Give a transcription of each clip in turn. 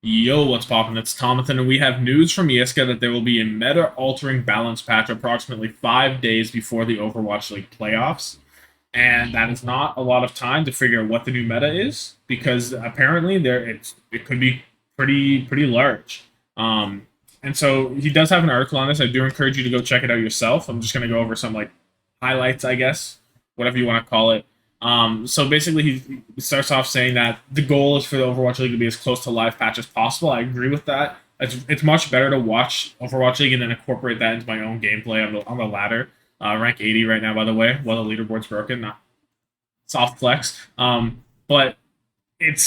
Yo, what's poppin'? It's Tommathan, and we have news from ESCA that there will be a meta-altering balance patch approximately 5 days before the Overwatch League playoffs. And that is not a lot of time to figure out what the new meta is, because apparently it could be pretty large. And so he does have an article on this. I do encourage you to go check it out yourself. I'm just gonna go over some like highlights, I guess, whatever you want to call it. So basically, he starts off saying that the goal is for the Overwatch League to be as close to live patch as possible. I agree with that. It's much better to watch Overwatch League and then incorporate that into my own gameplay on the ladder. Rank 80 right now, by the way, while the leaderboard's broken. Not soft flex. But it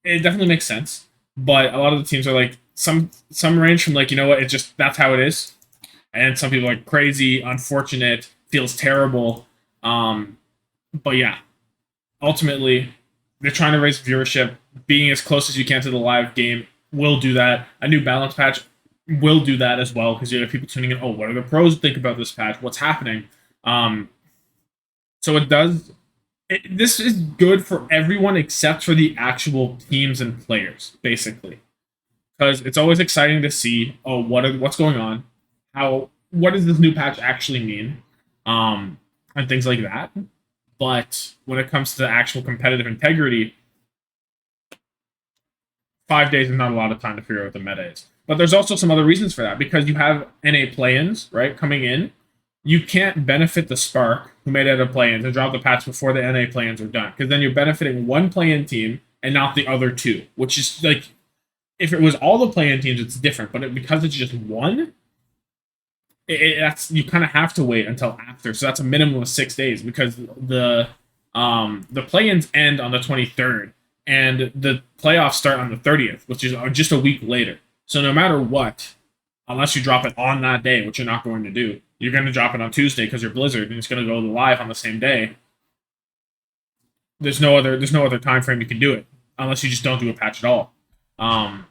definitely makes sense. But a lot of the teams are like some range from like, you know what, it just that's how it is. And some people are like crazy, unfortunate, feels terrible. But yeah, ultimately, they're trying to raise viewership. Being as close as you can to the live game will do that. A new balance patch will do that as well because you have people tuning in. Oh, what do the pros think about this patch? What's happening? Um, so it does. This is good for everyone except for the actual teams and players, basically, because it's always exciting to see. Oh, what's going on? What does this new patch actually mean? And things like that. But when it comes to actual competitive integrity, 5 days is not a lot of time to figure out what the meta is. But there's also some other reasons for that because you have NA play-ins, right, coming in. You can't benefit the Spark who made it a play-ins and drop the patch before the NA play-ins are done because then you're benefiting one play-in team and not the other two, which is like if it was all the play-in teams, it's different. But because it's just one, that's you kind of have to wait until after. So that's a minimum of 6 days because the play-ins end on the 23rd and the playoffs start on the 30th, which is just a week later. So no matter what, unless you drop it on that day, which you're not going to do, you're going to drop it on Tuesday because you're Blizzard and it's going to go live on the same day. There's no other time frame you can do it unless you just don't do a patch at all. Um,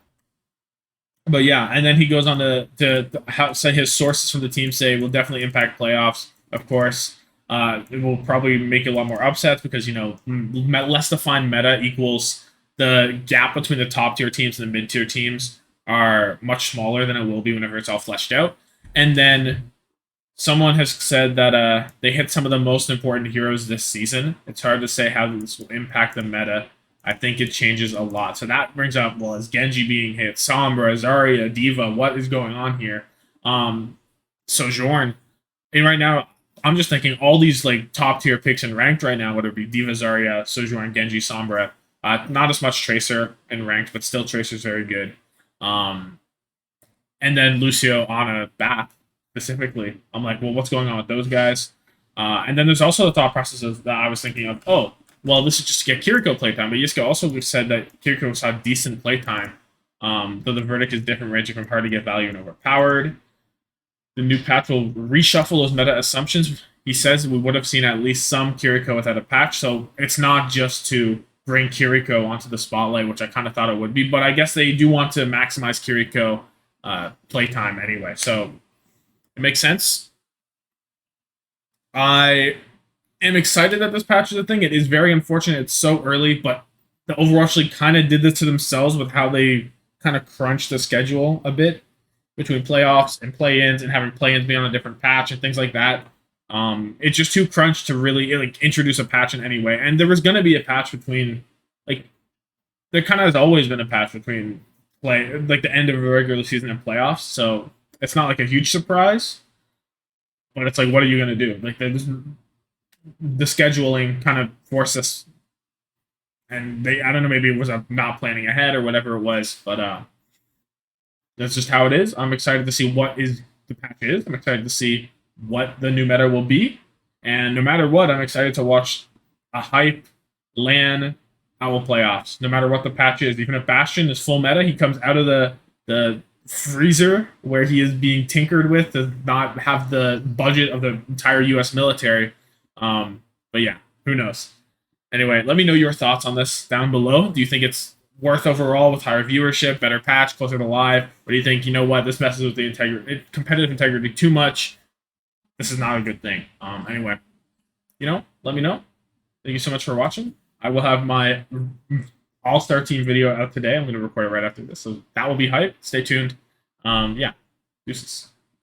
but yeah, and then he goes on to say his sources from the team say will definitely impact playoffs. Of course, it will probably make a lot more upsets because less defined meta equals the gap between the top tier teams and the mid tier teams are much smaller than it will be whenever it's all fleshed out. And then someone has said that they hit some of the most important heroes this season. It's hard to say how this will impact the meta. I think it changes a lot. So that brings up, well, is Genji being hit? Sombra, Zarya, Diva, what is going on here? Sojourn. And right now, I'm just thinking all these like top tier picks in ranked right now, whether it be Diva, Zarya, Sojourn, Genji, Sombra. Not as much Tracer in ranked, but still Tracer's very good. Um, and then Lucio, Ana, Bath specifically. I'm like, well, what's going on with those guys? And then there's also the thought processes that I was thinking of. Oh, well, this is just to get Kiriko playtime. But Yiska also said that Kiriko saw decent playtime. Though the verdict is different, ranging from hard to get value and overpowered. The new patch will reshuffle those meta assumptions. He says we would have seen at least some Kiriko without a patch, so it's not just to bring Kiriko onto the spotlight, which I kind of thought it would be. But I guess they do want to maximize Kiriko playtime anyway, so it makes sense. I am excited that this patch is a thing. It is very unfortunate it's so early, but the Overwatch League kind of did this to themselves with how they kind of crunched the schedule a bit between playoffs and play-ins and having play-ins be on a different patch and things like that. It's just too crunched to really like introduce a patch in any way. And there was going to be a patch between like there kind of has always been a patch between play like the end of a regular season and playoffs. So it's not like a huge surprise, but it's like what are you going to do? Like the scheduling kind of forced us, and they I don't know maybe it was not planning ahead or whatever it was, but that's just how it is. I'm excited to see what is the patch is. I'm excited to see what the new meta will be, and no matter what, I'm excited to watch a hype LAN Owl playoffs. No matter what the patch is, even if Bastion is full meta, he comes out of the freezer where he is being tinkered with to not have the budget of the entire U.S. military. But yeah, who knows? Anyway, let me know your thoughts on this down below. Do you think it's worth overall with higher viewership, better patch, closer to live? Or do you think, you know what, this messes with the competitive integrity too much? This is not a good thing. Anyway, let me know. Thank you so much for watching. I will have my All-Star team video out today. I'm going to record it right after this, so that will be hype. Stay tuned. Yeah, deuces.